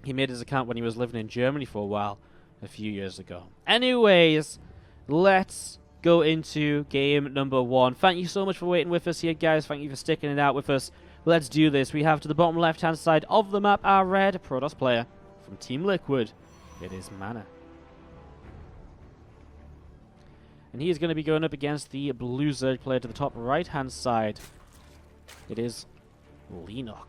He made his account when he was living in Germany for a while, a few years ago. Anyways, let's go into game number 1. Thank you so much for waiting with us here, guys. Thank you for sticking it out with us. Let's do this. We have to the bottom left-hand side of the map our red Protoss player from Team Liquid. It is MaNa. And he is going to be going up against the blue Zerg player to the top right-hand side. It is Leenock.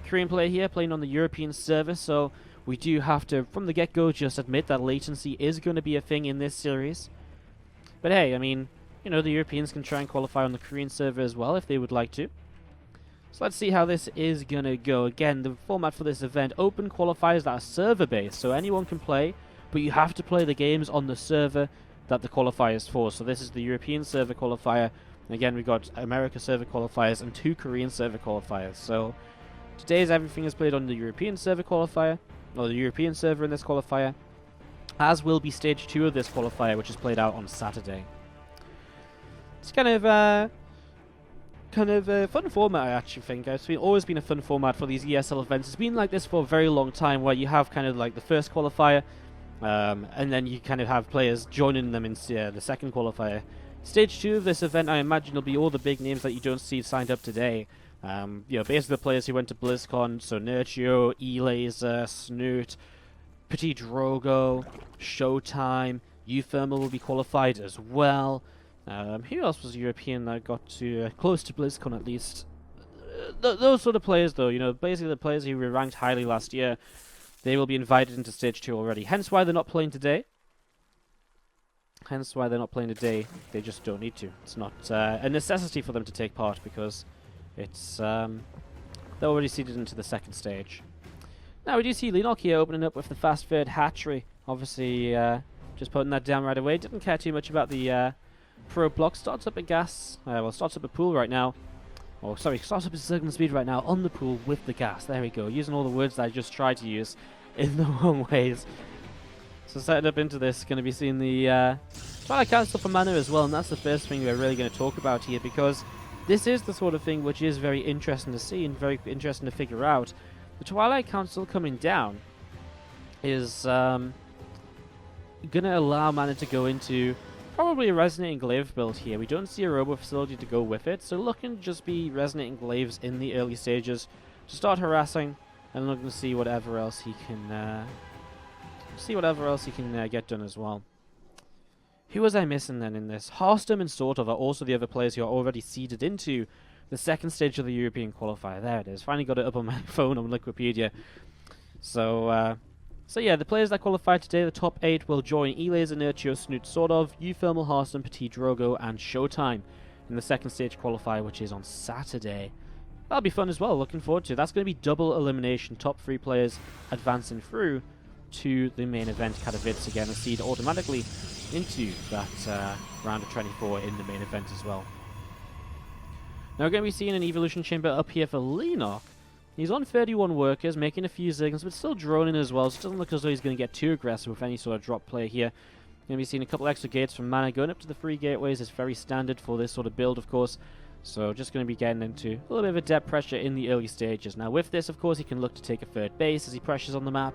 Korean player here playing on the European server, so we do have to, from the get-go, just admit that latency is going to be a thing in this series. But hey, I mean, you know, the Europeans can try and qualify on the Korean server as well if they would like to. So let's see how this is going to go. Again, the format for this event, open qualifiers that are server-based, so anyone can play, but you have to play the games on the server that the qualifier is for. So this is the European server qualifier. And again, we've got America server qualifiers and 2 Korean server qualifiers. So today's everything is played on the European server qualifier, or the European server in this qualifier, as will be stage 2 of this qualifier, which is played out on Saturday. It's kind of a fun format, I actually think. It's always been a fun format for these ESL events. It's been like this for a very long time, where you have kind of like the first qualifier, and then you kind of have players joining them in the second qualifier. Stage 2 of this event, I imagine, will be all the big names that you don't see signed up today. You know, basically the players who went to BlizzCon, so Nurtio, E-Laser, Snoot, Petit Drogo, Showtime, Uthermal will be qualified as well. Who else was European that got to close to BlizzCon at least? Those sort of players, though, you know, basically the players who were ranked highly last year, they will be invited into Stage 2 already. Hence why they're not playing today. They just don't need to. It's not a necessity for them to take part because it's they're already seeded into the second stage. Now we do see Leenock here opening up with the fast third hatchery. Obviously, just putting that down right away. Didn't care too much about the probe block. Starts up a gas. Starts up a pool right now. Oh, sorry, starts up a circling speed right now on the pool with the gas. There we go. Using all the words that I just tried to use in the wrong ways. So setting up into this, going to be seeing the Twilight Council for MaNa as well, and that's the first thing we're really going to talk about here, because this is the sort of thing which is very interesting to see and very interesting to figure out. The Twilight Council coming down is going to allow MaNa to go into probably a Resonating Glaive build here. We don't see a Robo Facility to go with it, so looking to just be Resonating Glaives in the early stages to start harassing, and looking to see whatever else he can get done as well. Who was I missing then in this? Harstum and Sortov are also the other players who are already seeded into the second stage of the European qualifier. There it is. Finally got it up on my phone on Wikipedia. So yeah, the players that qualified today, the top 8, will join E-Laser, Nurtio, Snoot, Sortov, Uthermal, Harstum, Petit Drogo, and Showtime in the second stage qualifier, which is on Saturday. That'll be fun as well. Looking forward to it. That's going to be double elimination. Top 3 players advancing through to the main event, Katowice, again, a seed automatically into that round of 24 in the main event as well. Now we're going to be seeing an evolution chamber up here for Leenock. He's on 31 workers, making a few zerglings, but still droning as well, so it doesn't look as though he's going to get too aggressive with any sort of drop play here. Going to be seeing a couple extra gates from MaNa. Going up to the 3 gateways is very standard for this sort of build, of course. So just going to be getting into a little bit of a depth pressure in the early stages. Now with this, of course, he can look to take a third base as he pressures on the map.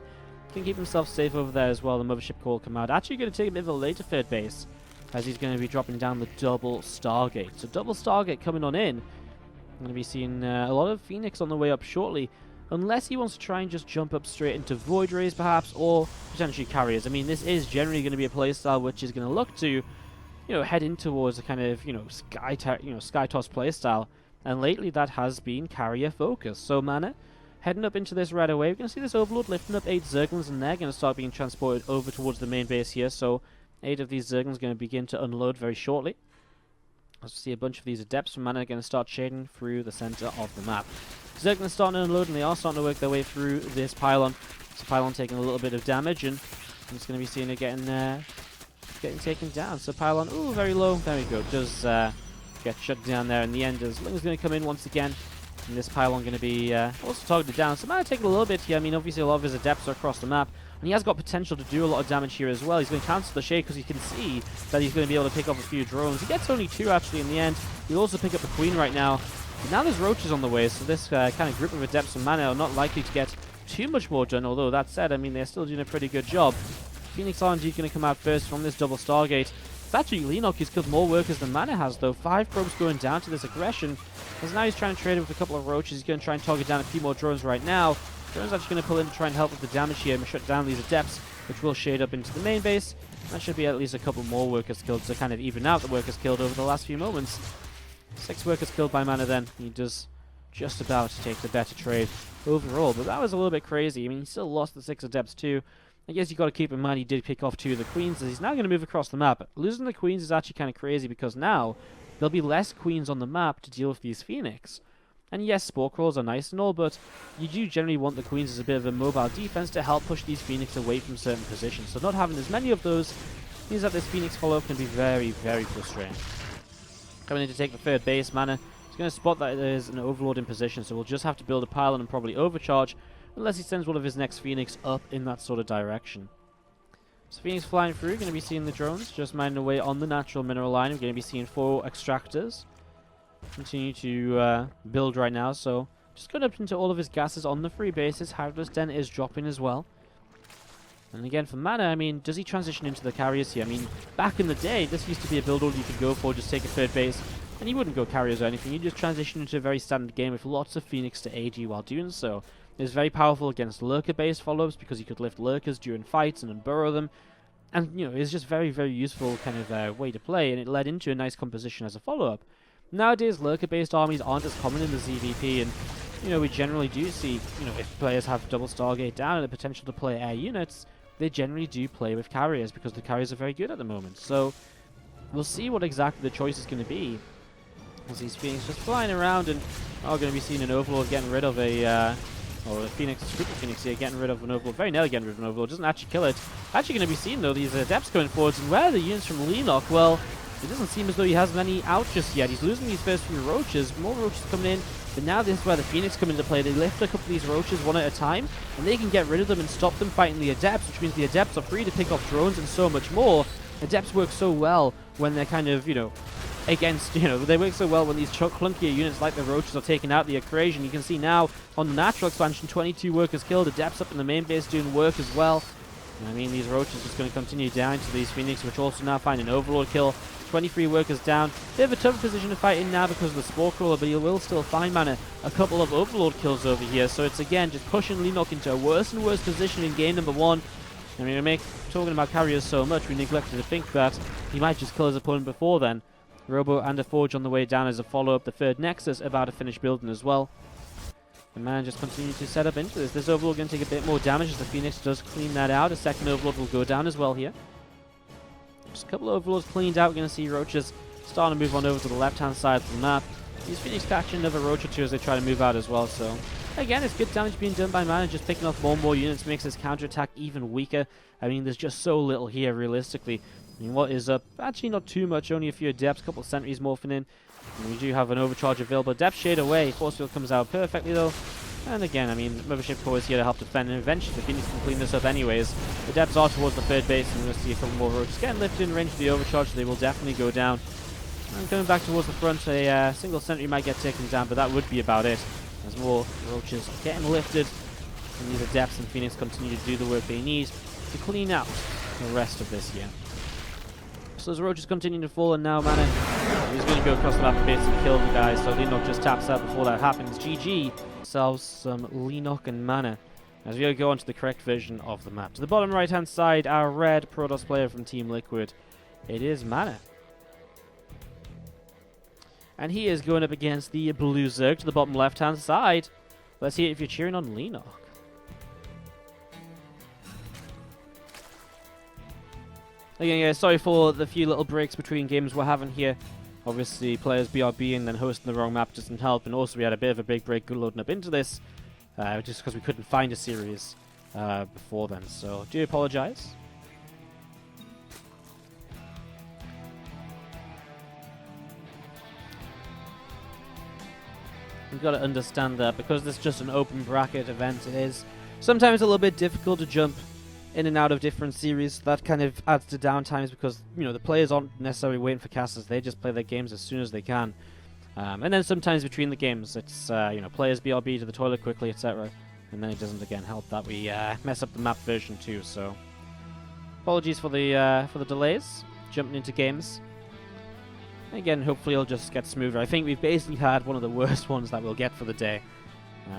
Can keep himself safe over there as well. The mothership call come out. Actually going to take a bit of a later third base, as he's going to be dropping down the double Stargate. So double Stargate coming on in. I'm going to be seeing a lot of Phoenix on the way up shortly, unless he wants to try and just jump up straight into Void Rays perhaps, or potentially Carriers. I mean, this is generally going to be a playstyle which is going to look to, you know, head in towards a kind of, you know, sky toss playstyle, and lately that has been Carrier focused. So MaNa heading up into this right away. We're going to see this Overlord lifting up 8 Zerglings, and they're going to start being transported over towards the main base here. So 8 of these Zerglings are going to begin to unload very shortly. Let's see a bunch of these Adepts from MaNa going to start shading through the center of the map. Zerglings starting to unload, and they are starting to work their way through this pylon. So pylon taking a little bit of damage, and I'm just going to be seeing it getting taken down. So pylon, ooh, very low. There we go. Does get shut down there in the end. As Ling's going to come in once again. And this pylon going to be also targeted down. So MaNa taking a little bit here. I mean, obviously a lot of his Adepts are across the map. And he has got potential to do a lot of damage here as well. He's going to cancel the shade because he can see that he's going to be able to pick up a few drones. He gets only 2 actually in the end. He'll also pick up the Queen right now. But now there's roaches on the way, so this kind of group of Adepts from MaNa are not likely to get too much more done, although that said, I mean, they're still doing a pretty good job. Phoenix are indeed going to come out first from this double Stargate. It's actually Leenock who's killed more workers than MaNa has, though. 5 probes going down to this aggression. As now he's trying to trade it with a couple of roaches. He's going to try and target down a few more drones right now. Drone's actually going to pull in to try and help with the damage here and shut down these adepts, which will shade up into the main base. That should be at least a couple more workers killed to kind of even out the workers killed over the last few moments. 6 workers killed by MaNa then. He does just about take the better trade overall, but that was a little bit crazy. I mean, he still lost the 6 adepts too. I guess you got to keep in mind he did pick off 2 of the queens, as he's now going to move across the map. Losing the queens is actually kind of crazy because now there'll be less queens on the map to deal with these Phoenix. And yes, spore crawls are nice and all, but you do generally want the queens as a bit of a mobile defense to help push these Phoenix away from certain positions. So not having as many of those means that this Phoenix follow-up can be very, very frustrating. Coming in to take the third base, MaNa is going to spot that there's an Overlord in position, so we'll just have to build a pylon and probably overcharge, unless he sends one of his next Phoenix up in that sort of direction. So Phoenix flying through, going to be seeing the drones, just mining away on the natural mineral line. We're going to be seeing 4 extractors. Continue to build right now, so just going up into all of his gases on the free bases. Hydros Den is dropping as well. And again, for MaNa, I mean, does he transition into the carriers here? I mean, back in the day, this used to be a build order you could go for, just take a third base, and you wouldn't go carriers or anything. You just transition into a very standard game with lots of Phoenix to aid you while doing so. It's very powerful against lurker-based follow-ups because you could lift lurkers during fights and then burrow them. And, you know, it's just very, very useful kind of way to play, and it led into a nice composition as a follow-up. Nowadays, lurker-based armies aren't as common in the ZVP, and, you know, we generally do see, you know, if players have double Stargate down and the potential to play air units, they generally do play with carriers because the carriers are very good at the moment. So, we'll see what exactly the choice is going to be. As these Phoenix just flying around and are going to be seeing an Overlord getting rid of a... or a Phoenix, Triple Phoenix here, getting rid of an Overlord. Very nearly getting rid of an Overlord. Doesn't actually kill it. Actually going to be seeing, though, these adepts going forwards. And where are the units from Leenock? Well, it doesn't seem as though he has many out just yet. He's losing these first few roaches. More roaches coming in. But now this is where the Phoenix come into play. They lift a couple of these roaches one at a time. And they can get rid of them and stop them fighting the adepts. Which means the adepts are free to pick off drones and so much more. Adepts work so well when they're kind of, you know, against, you know, they work so well when these clunkier units like the roaches are taking out the equation. You can see now on the natural expansion, 22 workers killed, adepts up in the main base doing work as well. And I mean, these roaches just going to continue down to these Phoenix, which also now find an Overlord kill. 23 workers down. Bit of a tough position to fight in now because of the Spore Crawler, but you will still find MaNa a couple of Overlord kills over here. So it's again just pushing Leenock into a worse and worse position in game number 1. I mean, we're talking about carriers so much, we neglected to think that he might just kill his opponent before then. Robo and a Forge on the way down as a follow-up. The third Nexus about to finish building as well. And MaNa just continues to set up into this. This Overlord going to take a bit more damage as the Phoenix does clean that out. A second Overlord will go down as well here. Just a couple of Overlords cleaned out. We're going to see roaches starting to move on over to the left-hand side of the map. These Phoenix catching another roach or two as they try to move out as well. So again, it's good damage being done by MaNa. Just picking off more and more units makes his counterattack even weaker. I mean, there's just so little here realistically. I mean, what is up? Actually, not too much. Only a few adepts, a couple of sentries morphing in. And we do have an overcharge available. Depth shade away. Force field comes out perfectly though. And again, I mean, Mothership Core is here to help defend, and eventually the Phoenix can clean this up anyways. The depths are towards the third base, and we're going to see a couple more roaches getting lifted in range of the overcharge, so they will definitely go down. And coming back towards the front, a single sentry might get taken down, but that would be about it. As more roaches are getting lifted, and these adepts and Phoenix continue to do the work they need to clean out the rest of this year. So as roaches continue to fall, and now MaNa is going to go across the map and basically kill the guys, so Leenock just taps out before that happens. GG. Ourselves some Leenock and MaNa as we go on to the correct version of the map. To the bottom right hand side, our red Protoss player from Team Liquid. It is MaNa. And he is going up against the blue Zerg to the bottom left hand side. Let's see if you're cheering on Leenock. Again, yeah, sorry for the few little breaks between games we're having here. Obviously, players BRB and then hosting the wrong map doesn't help, and also we had a bit of a big break loading up into this, just because we couldn't find a series before then, so do apologize. You've got to understand that because this is just an open bracket event, it is sometimes a little bit difficult to jump in and out of different series. That kind of adds to downtimes because, you know, the players aren't necessarily waiting for casters. They just play their games as soon as they can. And then sometimes between the games, it's, you know, players BRB to the toilet quickly, etc. And then it doesn't again help that we mess up the map version too. So apologies for the delays jumping into games. Again, hopefully it'll just get smoother. I think we've basically had one of the worst ones that we'll get for the day.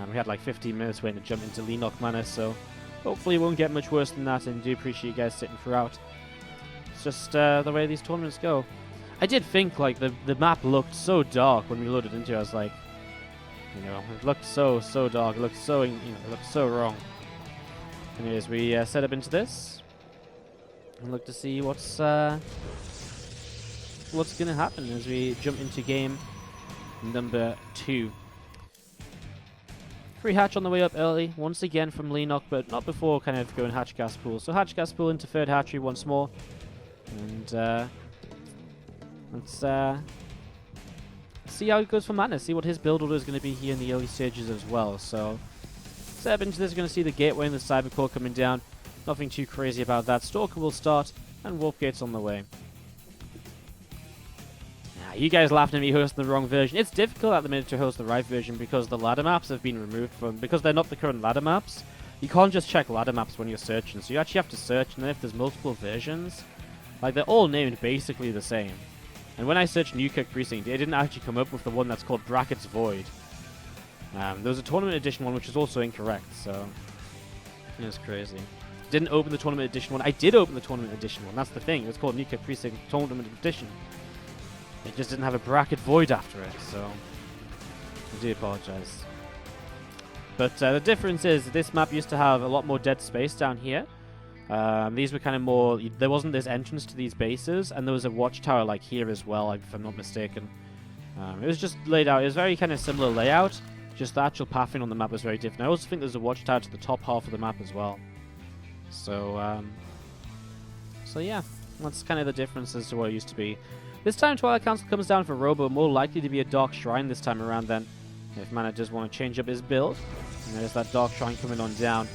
We had like 15 minutes waiting to jump into Leenock MaNa, so hopefully it won't get much worse than that, and do appreciate you guys sitting throughout. It's just the way these tournaments go. I did think like the map looked so dark when we loaded into it. I was like, you know, it looked so dark. It looked so, you know, it looked so wrong. Anyways, we set up into this and look to see what's gonna happen as we jump into game number 2. Free hatch on the way up early, once again from Leenock, but not before kind of going hatch gas pool. So hatch gas pool into third hatchery once more, and let's see how it goes for MaNa, see what his build order is going to be here in the early stages as well. So step into this, going to see the gateway and the cybercore coming down. Nothing too crazy about that. Stalker will start, and warp gate's on the way. You guys laughing at me hosting the wrong version. It's difficult at the minute to host the right version because the ladder maps have been removed from, because they're not the current ladder maps. You can't just check ladder maps when you're searching, so you actually have to search, and then if there's multiple versions, like they're all named basically the same. And when I searched Newkirk Precinct, it didn't actually come up with the one that's called Brackets Void. There was a Tournament Edition one which was also incorrect, so it was crazy. Didn't open the Tournament Edition one. I did open the Tournament Edition one, that's the thing. It was called Newkirk Precinct Tournament Edition. It just didn't have a bracket void after it, so I do apologize. But the difference is this map used to have a lot more dead space down here. These were kind of more, there wasn't this entrance to these bases, and there was a watchtower like here as well, if I'm not mistaken. It was just laid out, it was very kind of similar layout, just the actual pathing on the map was very different. I also think there's a watchtower to the top half of the map as well. So yeah, that's kind of the differences to what it used to be. This time Twilight Council comes down for Robo, more likely to be a Dark Shrine this time around then, if MaNa does want to change up his build. And there's that Dark Shrine coming on down.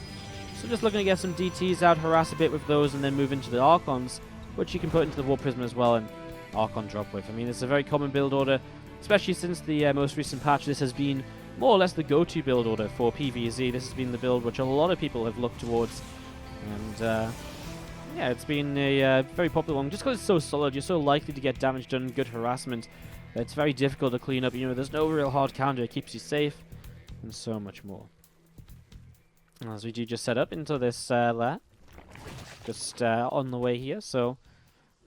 So just looking to get some DTs out, harass a bit with those, and then move into the Archons, which you can put into the War Prism as well and Archon drop with. I mean, it's a very common build order, especially since the most recent patch. This has been more or less the go-to build order for PvZ. This has been the build which a lot of people have looked towards. And yeah, it's been a very popular one. Just because it's so solid, you're so likely to get damage done, good harassment. It's very difficult to clean up. You know, there's no real hard counter. It keeps you safe, and so much more. As we do just set up into this lair, just on the way here. So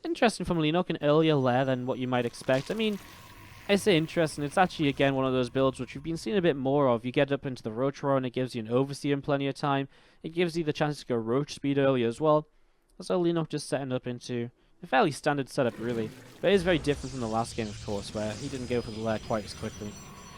interesting from Leenock, an earlier lair than what you might expect. I mean, I say interesting. It's actually again one of those builds which we've been seeing a bit more of. You get up into the Roach Roar, and it gives you an Overseer in plenty of time. It gives you the chance to go Roach speed early as well. So Leenock just setting up into a fairly standard setup, really. But it is very different from the last game, of course, where he didn't go for the lair quite as quickly.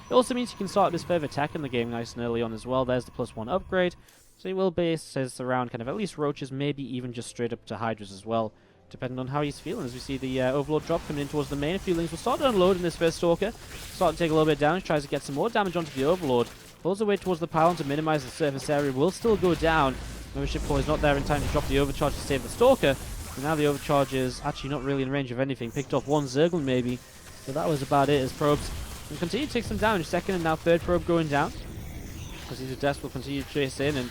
It also means you can start this further tech in the game nice and early on as well. There's the +1 upgrade. So he will base his around kind of at least Roaches, maybe even just straight up to Hydras as well, depending on how he's feeling. As we see the Overlord drop coming in towards the main. A few links will start to unload in this first Stalker. Start to take a little bit of damage, tries to get some more damage onto the Overlord. Pulls away towards the pylon to minimize the surface area. Will still go down. Membership Core is not there in time to drop the overcharge to save the Stalker. And now the overcharge is actually not really in range of anything. Picked off one Zerglin maybe. But that was about it as probes can continue to take some damage. Second and now third probe going down. As these Deaths will continue to chase in. And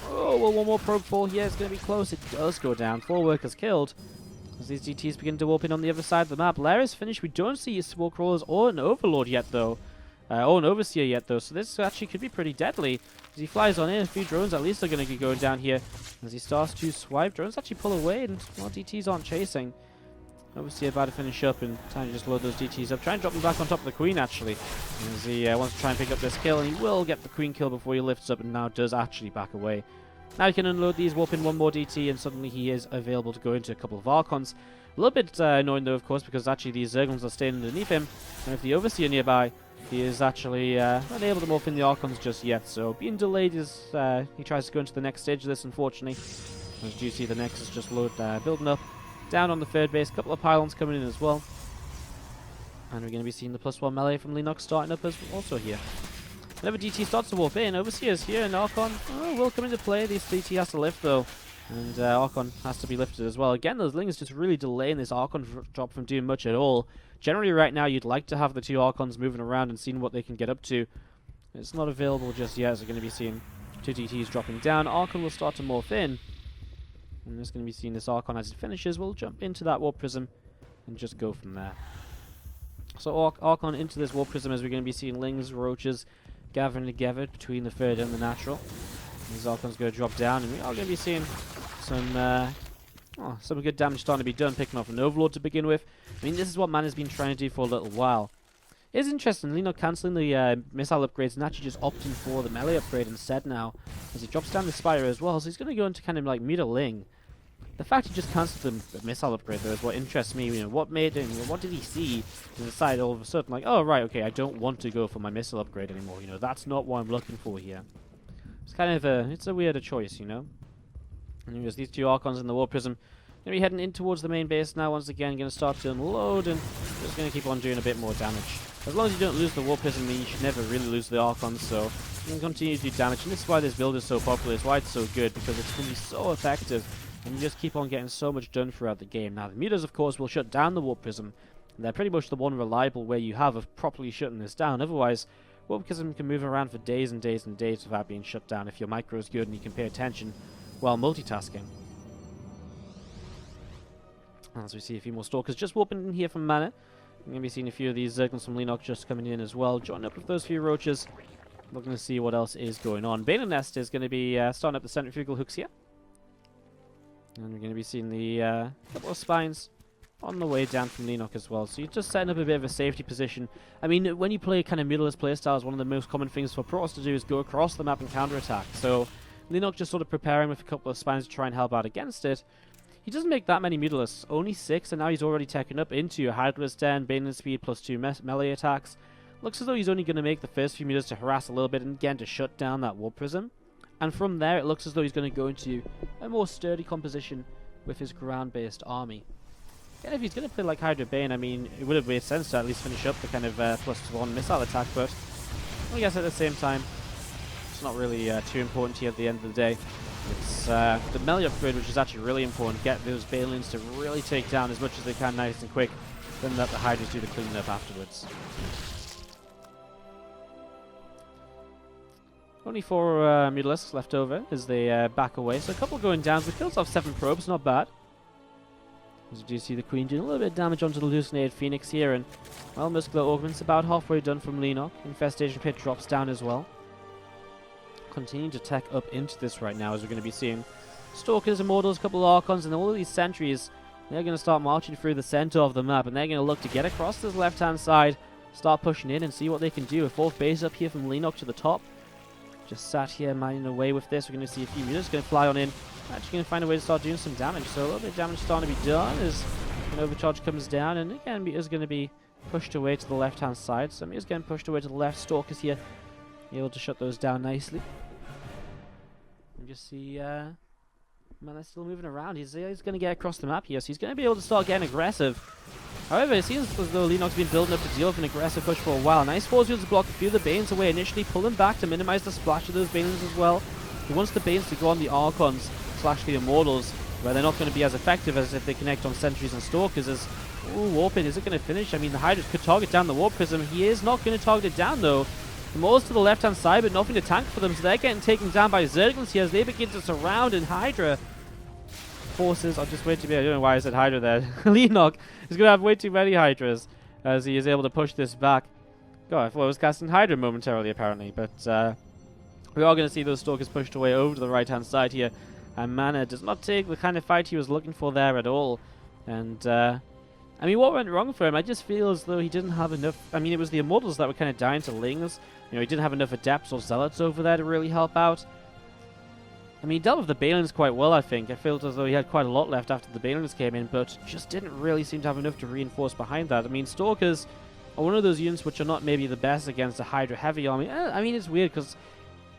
oh, will one more probe fall here? It's going to be close. It does go down. 4 workers killed. As these DTs begin to warp in on the other side of the map. Lair is finished. We don't see Spore Crawlers or an Overlord yet though. Or an Overseer yet though. So this actually could be pretty deadly. As he flies on in, a few drones at least are going to be going down here. As he starts to swipe, drones actually pull away, and well, DTs aren't chasing. Obviously about to finish up, and time to just load those DTs up. Try and drop them back on top of the Queen, actually. As he wants to try and pick up this kill, and he will get the Queen kill before he lifts up, and now does actually back away. Now he can unload these, warp in one more DT, and suddenly he is available to go into a couple of Archons. A little bit annoying though, of course, because actually these Zerglins are staying underneath him, and if the Overseer nearby, he is actually not able to morph in the Archons just yet, so being delayed as he tries to go into the next stage of this, unfortunately. As you see, the Nexus just building up. Down on the third base, a couple of pylons coming in as well. And we're going to be seeing the +1 melee from Leenock starting up as also here. Whenever DT starts to warp in, Overseer's here, and Archon will come into play. This DT has to lift though, and Archon has to be lifted as well. Again, those Lings just really delaying this Archon drop from doing much at all. Generally right now you'd like to have the 2 Archons moving around and seeing what they can get up to. It's not available just yet, as we're going to be seeing Two TTs dropping down. Archon will start to morph in. I'm just going to be seeing this Archon as it finishes. We'll jump into that Warp Prism and just go from there. So Archon into this Warp Prism as we're going to be seeing Lings, Roaches gathering together between the third and the natural. These Archon's going to drop down, and we are going to be seeing some good damage starting to be done, picking off an Overlord to begin with. I mean, this is what MaNa's been trying to do for a little while. It's interesting, Leenock cancelling the missile upgrades and actually just opting for the melee upgrade instead now, as he drops down the Spire as well, so he's going to go into kind of like meter Ling. The fact he just cancelled the missile upgrade though is what interests me. You know, what made him, what did he see to decide all of a sudden, like, oh right, okay, I don't want to go for my missile upgrade anymore. You know, that's not what I'm looking for here. It's kind of it's a weirder choice, you know. And there's these two Archons in the War Prism. Going to be heading in towards the main base now. Once again, going to start to unload and just going to keep on doing a bit more damage. As long as you don't lose the War Prism, you should never really lose the Archons. So you can continue to do damage, and this is why this build is so popular. It's why it's so good, because it's going to be so effective. And you just keep on getting so much done throughout the game. Now, the mutas, of course, will shut down the Warp Prism. And they're pretty much the one reliable way you have of properly shutting this down. Otherwise, Warp Prism can move around for days and days and days without being shut down if your micro is good and you can pay attention while multitasking. As we see a few more Stalkers just warping in here from MaNa. We're going to be seeing a few of these Zerglings from Leenock just coming in as well. Joining up with those few Roaches. Looking to see what else is going on. Bane Nest is going to be starting up the centrifugal hooks here. And we're going to be seeing the couple of spines on the way down from Leenock as well. So you're just setting up a bit of a safety position. I mean, when you play kind of middleless playstyles, one of the most common things for pros to do is go across the map and counterattack. So Leenock just sort of preparing with a couple of spines to try and help out against it. He doesn't make that many mutalists, only 6, and now he's already taken up into a Hydra's Den, Bane speed plus 2 melee attacks. Looks as though he's only going to make the first few meters to harass a little bit and again to shut down that Warp Prism. And from there, it looks as though he's going to go into a more sturdy composition with his ground-based army. And if he's going to play like Hydra Bane, I mean, it would have made sense to at least finish up the kind of +1 missile attack, but I guess at the same time, it's not really too important here at the end of the day. It's the melee upgrade, which is actually really important. Get those Banelings to really take down as much as they can nice and quick, then let the Hydras do the cleaning up afterwards. Only 4 mutalisks left over as they back away. So a couple going down. We kills off 7 probes, not bad. As you do see the Queen doing a little bit of damage onto the hallucinated Phoenix here. And, well, Muscular Augment's about halfway done from Leenock. Infestation Pit drops down as well. Continuing to tech up into this right now as we're going to be seeing Stalkers, Immortals, a couple of Archons, and all of these sentries. They're going to start marching through the center of the map, and they're going to look to get across this left-hand side, start pushing in and see what they can do. A 4th base up here from Leenock to the top. Just sat here mining away with this. We're going to see a few units going to fly on in. Actually going to find a way to start doing some damage. So a little bit of damage starting to be done as an overcharge comes down, and again, Meta's going to be pushed away to the left-hand side. So Meta's getting pushed away to the left. Stalkers here able to shut those down nicely. And just see MaNa's still moving around. He's going to get across the map here, so he's going to be able to start getting aggressive. However, it seems as though Leenock's been building up to deal with an aggressive push for a while. Nice force field to block a few of the Banes away initially, pull them back to minimize the splash of those Banes as well. He wants the Banes to go on the Archons / the Immortals, where they're not going to be as effective as if they connect on Sentries and Stalkers. As, ooh, Warping, is it going to finish? I mean, the Hydras could target down the Warp Prism. He is not going to target it down, though. The Immortals to the left-hand side, but nothing to tank for them, so they're getting taken down by Zerglings here as they begin to surround, and Hydra forces are just way too many. I don't know why I said Hydra there. Leenock is going to have way too many Hydras as he is able to push this back. God, I thought I was casting Hydra momentarily, apparently, but we are going to see those Stalkers pushed away over to the right-hand side here, and MaNa does not take the kind of fight he was looking for there at all. And I mean, what went wrong for him? I just feel as though he didn't have enough. I mean, it was the Immortals that were kind of dying to Lings. You know, he didn't have enough Adepts or Zealots over there to really help out. I mean, he dealt with the Banelings quite well, I think. I felt as though he had quite a lot left after the Banelings came in, but just didn't really seem to have enough to reinforce behind that. I mean, Stalkers are one of those units which are not maybe the best against a Hydra heavy army. I mean, it's weird because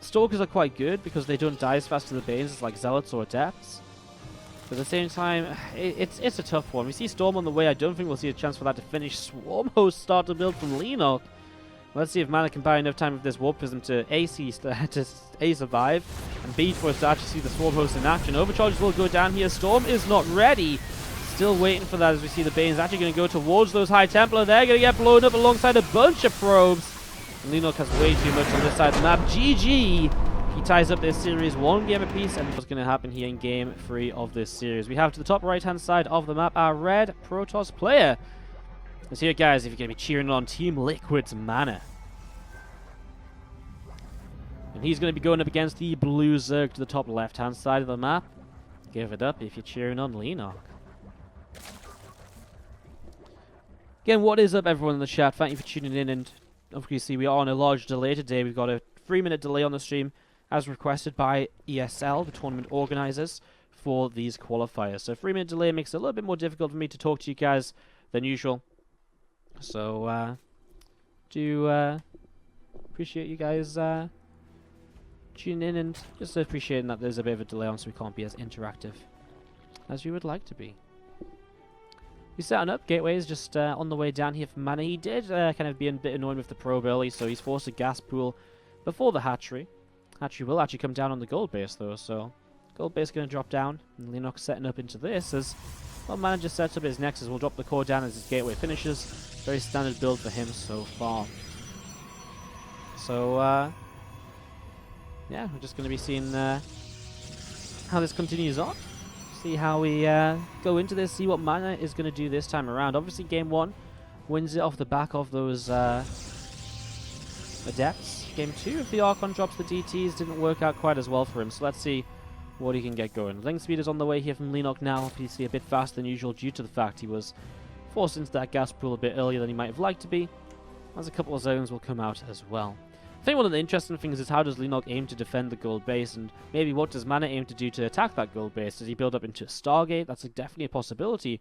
Stalkers are quite good because they don't die as fast to the Banes as like Zealots or Adepts. But at the same time, it's a tough one. We see Storm on the way. I don't think we'll see a chance for that to finish. Swarm Host start to build from Leenock. Let's see if MaNa can buy enough time with this Warp Prism to A, survive, and B, for us to actually see the Swarm Host in action. Overcharges will go down here. Storm is not ready. Still waiting for that as we see the Banes actually going to go towards those High Templar. They're going to get blown up alongside a bunch of probes. And Leenock has way too much on this side of the map. GG. He ties up this series 1 game apiece, and what's going to happen here in game 3 of this series. We have to the top right-hand side of the map our red Protoss player. Let's hear it, guys, if you're going to be cheering on Team Liquid's MaNa. And he's going to be going up against the blue Zerg to the top left-hand side of the map. Give it up if you're cheering on Leenock. Again, what is up, everyone in the chat? Thank you for tuning in, and obviously we are on a large delay today. We've got a 3-minute delay on the stream, as requested by ESL, the tournament organizers, for these qualifiers. So a 3-minute delay makes it a little bit more difficult for me to talk to you guys than usual. So, appreciate you guys tuning in, and just appreciating that there's a bit of a delay on, so we can't be as interactive as we would like to be. He's setting up. Gateway is just on the way down here for MaNa. He did kind of be a bit annoyed with the probe early, so he's forced a gas pool before the hatchery. Hatchery will actually come down on the gold base, though, so gold base going to drop down. And Leenock setting up into this as, well, MaNa just sets up his Nexus. Will drop the core down as his gateway finishes. Very standard build for him so far. So, yeah, we're just going to be seeing how this continues on. See how we go into this, see what MaNa is going to do this time around. Obviously, game 1 wins it off the back of those Adepts. Game 2, if the Archon drops the DTs, didn't work out quite as well for him. So let's see what he can get going. Link speed is on the way here from Leenock now, obviously a bit faster than usual due to the fact he was forced into that gas pool a bit earlier than he might have liked to be, as a couple of zones will come out as well. I think one of the interesting things is how does Leenock aim to defend the gold base, and maybe what does MaNa aim to do to attack that gold base? Does he build up into a Stargate? That's definitely a possibility.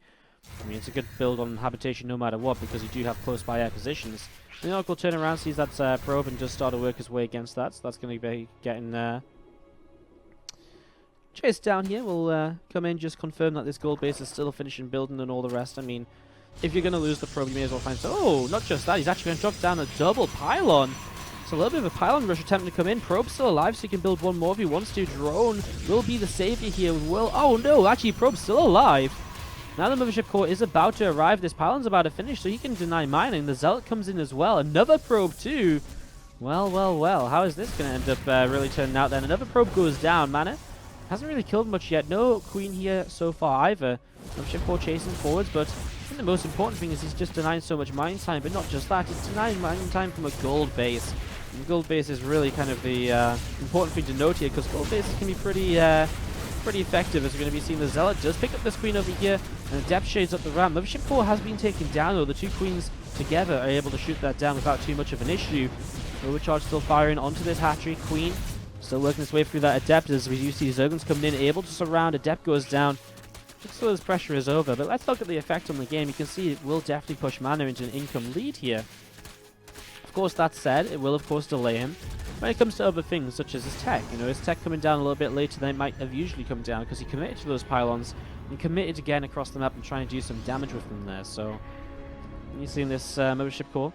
I mean, it's a good build on habitation no matter what, because you do have close by air positions. Leenock will turn around, sees that probe, and just start to work his way against that. So that's going to be getting chased down here. We'll come in, just confirm that this gold base is still finishing building and all the rest. I mean, if you're going to lose the probe, you may as well find... Oh, not just that, he's actually going to drop down a double pylon. It's a little bit of a pylon rush attempting to come in. Probe's still alive, so he can build one more if he wants to. Drone will be the savior here with Will. Oh no, actually Probe's still alive. Now the Mothership Core is about to arrive. This pylon's about to finish, so he can deny mining. The Zealot comes in as well. Another probe too. Well, well, well. How is this going to end up really turning out then? Another probe goes down. MaNa hasn't really killed much yet. No Queen here so far either. Mothership Core chasing forwards, but I think the most important thing is he's just denying so much mining time. But not just that, he's denying mining time from a gold base. And gold base is really kind of the important thing to note here, because gold bases can be pretty effective, as we're going to be seeing. The Zealot does pick up this Queen over here, and the Depth shades up the ramp. Mothership Core has been taken down, though. The two Queens together are able to shoot that down without too much of an issue. Overcharge still firing onto this hatchery. Queen still working its way through that Adept, as we do see Zerglings coming in, able to surround. Adept goes down, just so his pressure is over. But let's look at the effect on the game. You can see it will definitely push MaNa into an income lead here. Of course, that said, it will of course delay him when it comes to other things, such as his tech. You know, his tech coming down a little bit later than it might have usually come down, because he committed to those pylons and committed again across the map and trying to do some damage with them there. So, you're seeing this Mothership Core.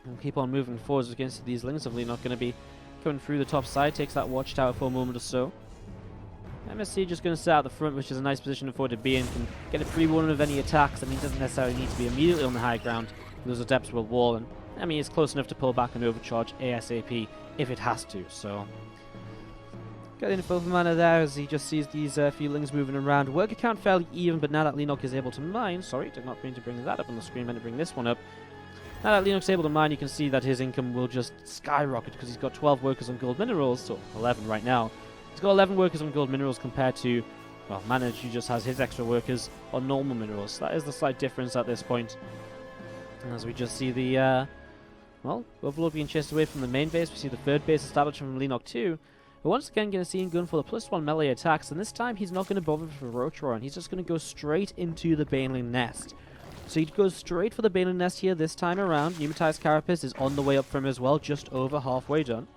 And keep on moving forwards against these Lings of Leenock going to be coming through the top side, takes that watchtower for a moment or so. MSC just going to sit out the front, which is a nice position for it to be in, can get a pre-warning of any attacks. I mean, it doesn't necessarily need to be immediately on the high ground. Those Adepts will wall, and I mean, it's close enough to pull back and overcharge ASAP if it has to. So, got the info from MaNa there as he just sees these few Lings moving around. Worker count fairly even, but now that Leenock is able to mine, sorry, did not mean to bring that up on the screen, meant to bring this one up. Now that Leenock's able to mine, you can see that his income will just skyrocket, because he's got 12 workers on gold minerals, so 11 right now. He's got 11 workers on gold minerals compared to, well, MaNa, who just has his extra workers on normal minerals. So that is the slight difference at this point. And as we just see the, well, Overlord being chased away from the main base, we see the third base established from Leenock 2. We're once again going to see him going for the +1 melee attacks, and this time he's not going to bother for Rotron. He's just going to go straight into the Baneling Nest. So he goes straight for the Baneling Nest here this time around. Pneumatized Carapace is on the way up from him as well, just over halfway done.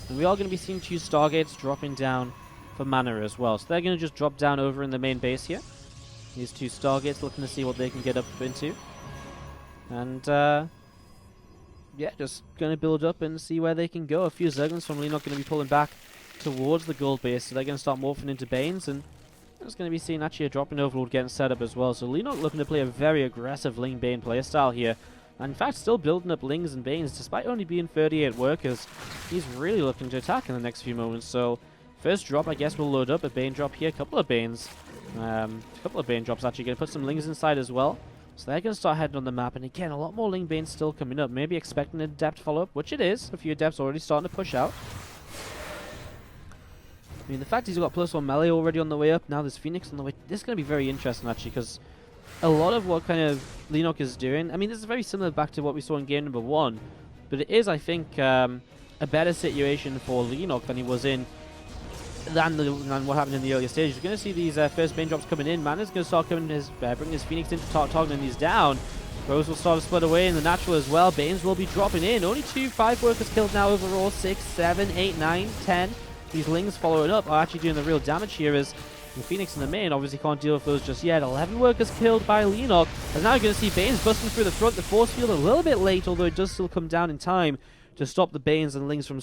And we are going to be seeing 2 Stargates dropping down for MaNa as well. So they're going to just drop down over in the main base here. These 2 Stargates looking to see what they can get up into. And, yeah, just going to build up and see where they can go. A few Zerglings from Leenock going to be pulling back towards the gold base, so they're going to start morphing into Banes, and there's going to be seeing actually a drop in Overlord getting set up as well. So Leenock looking to play a very aggressive Ling Bane playstyle here, And in fact, still building up Lings and Banes, despite only being 38 workers. He's really looking to attack in the next few moments. So, first drop, I guess, we'll load up a Bane drop here. A couple of Banes. A couple of Bane drops, actually. Going to put some Lings inside as well. So they're going to start heading on the map. And again, a lot more Ling Banes still coming up. Maybe expecting an Adept follow-up, which it is. A few Adepts already starting to push out. I mean, the fact he's got +1 melee already on the way up. Now there's Phoenix on the way. This is going to be very interesting, actually, because a lot of what kind of Leenock is doing, I mean, this is very similar back to what we saw in game number 1. But it is, I think, a better situation for Leenock than he was in than what happened in the earlier stages. You're going to see these first Bane drops coming in. MaNa's going to start coming bringing his Phoenix in to start toggling these down. Rose will start to split away in the natural as well. Banes will be dropping in. Only 5 workers killed now overall. 6, 7, 8, 9, 10. These Lings following up are actually doing the real damage here as the Phoenix in the main obviously can't deal with those just yet. 11 workers killed by Leenock. And now you're going to see Banes busting through the front. The force field a little bit late, although it does still come down in time to stop the Banes and Lings from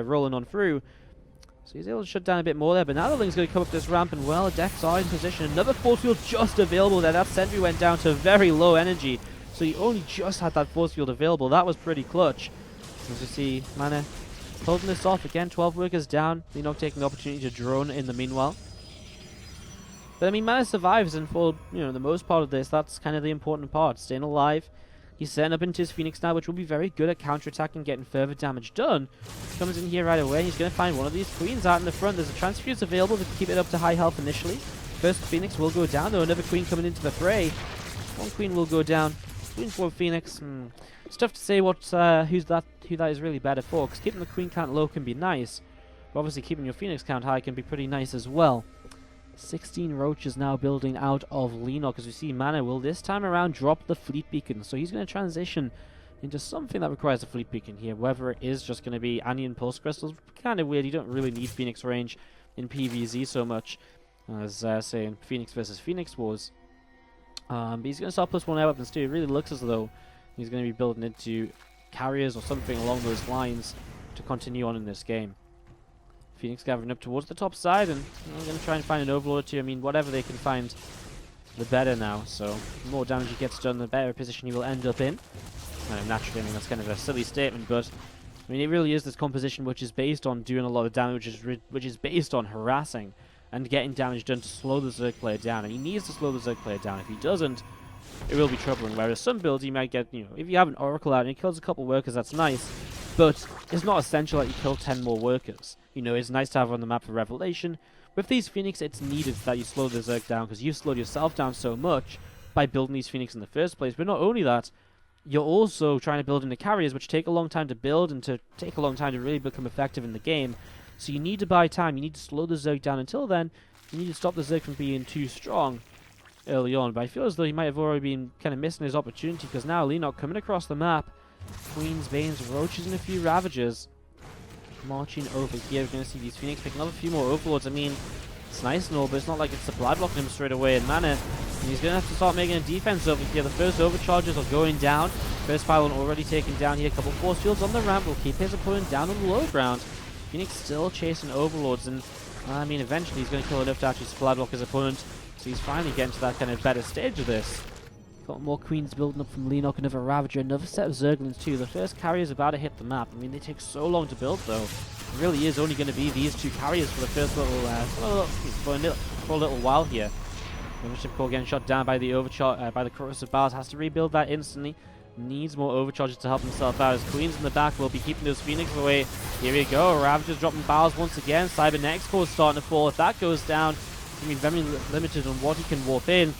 rolling on through. So he's able to shut down a bit more there, but now the Ling's going to come up this ramp, and well, Adepts are in position. Another force field just available there. That sentry went down to very low energy, so he only just had that force field available. That was pretty clutch. As you see, MaNa holding this off again. 12 workers down. Leenock taking the opportunity to drone in the meanwhile. But I mean, MaNa survives, and for the most part of this, that's kind of the important part. Staying alive. He's setting up into his Phoenix now, which will be very good at counterattacking, getting further damage done. Comes in here right away, and he's going to find one of these Queens out in the front. There's a Transfuse available to keep it up to high health initially. First Phoenix will go down, though. Another Queen coming into the fray. One Queen will go down. Queen for Phoenix. It's tough to say who that is really better for, because keeping the Queen count low can be nice. But obviously keeping your Phoenix count high can be pretty nice as well. 16 roaches now building out of Leenock, as we see MaNa will this time around drop the fleet beacon. So he's going to transition into something that requires a fleet beacon here, whether it is just going to be Anion Pulse Crystals. Kind of weird, you don't really need Phoenix range in PvZ so much as, say, in Phoenix versus Phoenix Wars. But he's going to start +1 air weapons too. It really looks as though he's going to be building into carriers or something along those lines to continue on in this game. Phoenix gathering up towards the top side, and we're going to try and find an Overlord or two. I mean, whatever they can find, the better now. So, the more damage he gets done, the better position he will end up in. Naturally, I mean, that's kind of a silly statement, but I mean, it really is this composition which is based on doing a lot of damage, which is based on harassing and getting damage done to slow the Zerg player down. And he needs to slow the Zerg player down. If he doesn't, it will be troubling. Whereas some builds, you might get, if you have an Oracle out and he kills a couple workers, that's nice. But it's not essential that you kill 10 more workers. It's nice to have on the map for Revelation. With these Phoenix, it's needed that you slow the Zerg down, because you've slowed yourself down so much by building these Phoenix in the first place. But not only that, you're also trying to build into carriers, which take a long time to build and to take a long time to really become effective in the game. So you need to buy time. You need to slow the Zerg down. Until then, you need to stop the Zerg from being too strong early on. But I feel as though he might have already been kind of missing his opportunity, because now Leenock coming across the map. Queens, Banes, Roaches, and a few Ravagers marching over here. We're going to see these Phoenix picking up a few more Overlords. I mean, it's nice and all, but it's not like it's supply blocking him straight away. And MaNa, he's going to have to start making a defense over here. The first overcharges are going down. First pylon already taken down here. A couple force fields on the ramp will keep his opponent down on the low ground. Phoenix still chasing Overlords, and I mean, eventually he's going to kill enough to actually supply block his opponent. So he's finally getting to that kind of better stage of this. Got more Queens building up from Leenock, another Ravager, another set of Zerglings too. The first carrier is about to hit the map. I mean, they take so long to build though. It really is only going to be these 2 carriers for the first for a little while here. Membership core getting shot down by the overcharge, by the corrosive bars. Has to rebuild that instantly. Needs more overcharges to help himself out. As Queens in the back will be keeping those Phoenix away. Here we go. Ravagers dropping bars once again. Cybernetics core starting to fall. If that goes down, I mean, very limited on what he can warp in.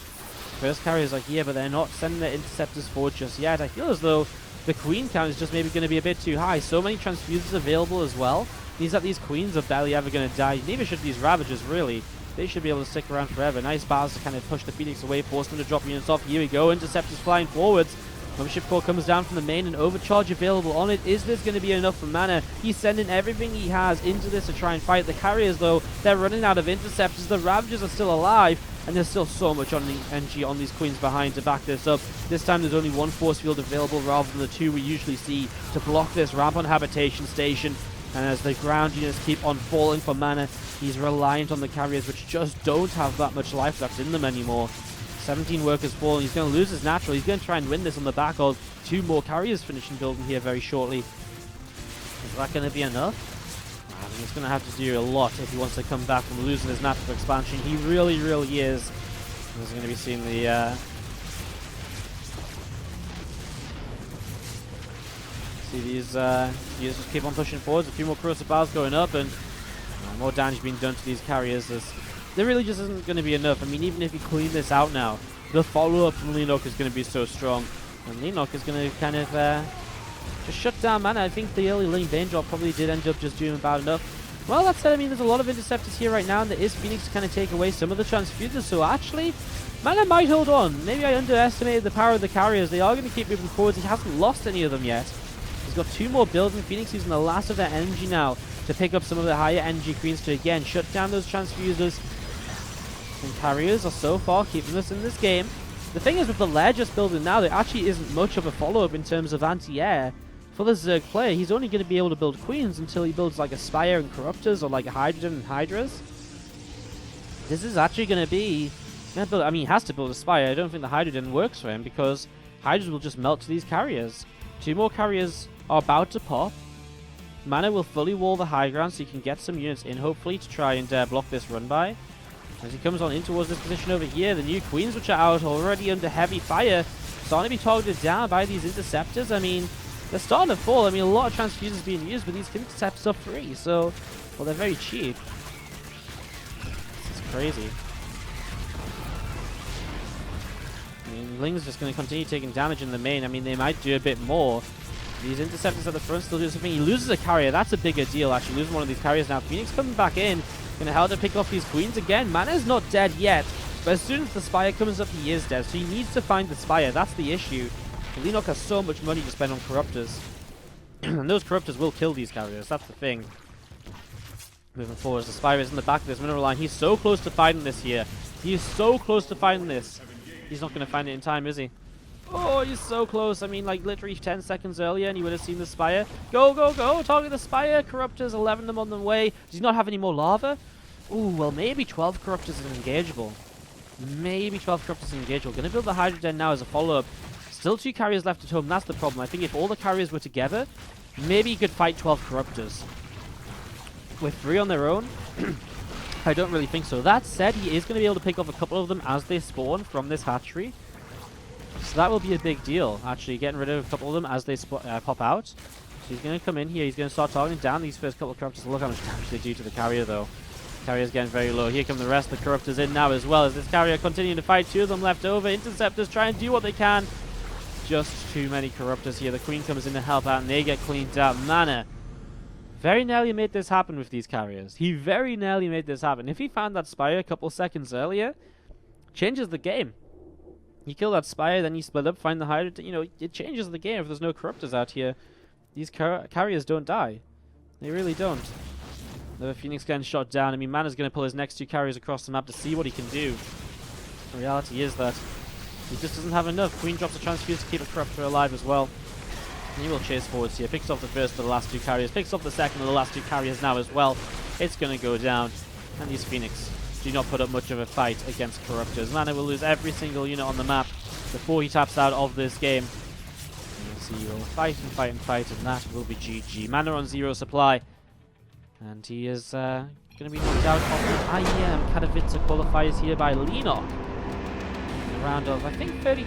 First carriers are here, but they're not sending their interceptors forward just yet. I feel as though the Queen count is just maybe going to be a bit too high. So many Transfuses available as well. Means that these Queens are barely ever going to die. Neither should these Ravagers, really. They should be able to stick around forever. Nice bars to kind of push the Phoenix away, force them to drop units off. Here we go. Interceptors flying forwards. Membership core comes down from the main, and overcharge available on it. Is this going to be enough for MaNa? He's sending everything he has into this to try and fight the carriers, though. They're running out of interceptors. The Ravagers are still alive, and there's still so much on the energy on these Queens behind to back this up. This time there's only 1 force field available rather than the 2 we usually see to block this ramp on Habitation Station. And as the ground units keep on falling for MaNa, he's reliant on the carriers, which just don't have that much life left in them anymore. 17 workers falling. He's going to lose his natural. He's going to try and win this on the back of 2 more carriers finishing building here very shortly. Is that going to be enough? I mean, he's going to have to do a lot if he wants to come back from losing his map of expansion. He really, really is. He's going to be seeing the... see these units just keep on pushing forwards. A few more corrosive bars going up, and more damage being done to these carriers. There really just isn't going to be enough. I mean, even if you clean this out now, the follow-up from Leenock is going to be so strong. And Leenock is going to kind of just shut down MaNa. I think the early lane Bane drop probably did end up just doing about enough. Well, that said, I mean, there's a lot of interceptors here right now, and there is Phoenix to kind of take away some of the transfusers. So actually, MaNa might hold on. Maybe I underestimated the power of the carriers. They are going to keep moving forwards. He hasn't lost any of them yet. He's got 2 more builds, and Phoenix using the last of their energy now to pick up some of the higher energy queens to again shut down those transfusers. And carriers are so far keeping us in this game. The thing is with the Lair just building now, there actually isn't much of a follow-up in terms of anti-air. For the Zerg player, he's only going to be able to build queens until he builds like a Spire and Corruptors or like a Hydrogen and Hydras. This is actually going to be... I mean, he has to build a Spire. I don't think the Hydrogen works for him because Hydras will just melt to these carriers. 2 more carriers are about to pop. MaNa will fully wall the high ground so he can get some units in, hopefully, to try and block this run by. As he comes on in towards this position over here, the new queens, which are out already under heavy fire, starting to be targeted down by these interceptors. I mean, they're starting to fall. I mean, a lot of transfusers being used, but these interceptors are free, so, well, they're very cheap. This is crazy. I mean, Ling's just going to continue taking damage in the main. I mean, they might do a bit more. These interceptors at the front still do something. He loses a carrier. That's a bigger deal, actually. Losing one of these carriers now. Phoenix coming back in. Going to help to pick off these queens again. MaNa's not dead yet. But as soon as the Spire comes up, he is dead. So he needs to find the Spire. That's the issue. Leenock has so much money to spend on Corruptors. And those Corruptors will kill these carriers. That's the thing. Moving forward, the Spire is in the back of this mineral line. He's so close to finding this here. He is so close to finding this. He's not going to find it in time, is he? Oh, he's so close. I mean, like, literally 10 seconds earlier, and he would have seen the Spire. Go, go, go. Target the Spire. Corruptors, 11 of them on the way. Does he not have any more lava? Ooh, well, maybe 12 Corruptors is engageable. Maybe 12 Corruptors is engageable. Going to build the Hydra Den now as a follow-up. Still 2 carriers left at home. That's the problem. I think if all the carriers were together, maybe he could fight 12 Corruptors. With 3 on their own, I don't really think so. That said, he is going to be able to pick off a couple of them as they spawn from this hatchery. So that will be a big deal, actually, getting rid of a couple of them as they pop out. So he's going to come in here. He's going to start targeting down these first couple of Corruptors. Look how much damage they do to the carrier, though. Carrier's getting very low. Here come the rest of the Corruptors in now as well as this carrier continuing to fight. 2 of them left over. Interceptors try and do what they can. Just too many Corruptors here. The Queen comes in to help out and they get cleaned out. MaNa very nearly made this happen with these carriers. He very nearly made this happen. If he found that Spire a couple seconds earlier, changes the game. You kill that Spire, then you split up, find the Hydra. You know, it changes the game if there's no Corruptors out here. These carriers don't die. They really don't. The Phoenix getting shot down. I mean, MaNa's going to pull his next 2 carriers across the map to see what he can do. The reality is that he just doesn't have enough. Queen drops a transfuse to keep a Corruptor alive as well. And he will chase forwards here. Picks off the first of the last 2 carriers. Picks off the second of the last 2 carriers now as well. It's going to go down. And these Phoenix do not put up much of a fight against Corruptors. MaNa will lose every single unit on the map before he taps out of this game. And so he will fight and fight and fight, and that will be GG. MaNa on 0 supply. And he is going to be knocked out of the IEM Katowice qualifiers here by Leenock. In the round of, I think, 30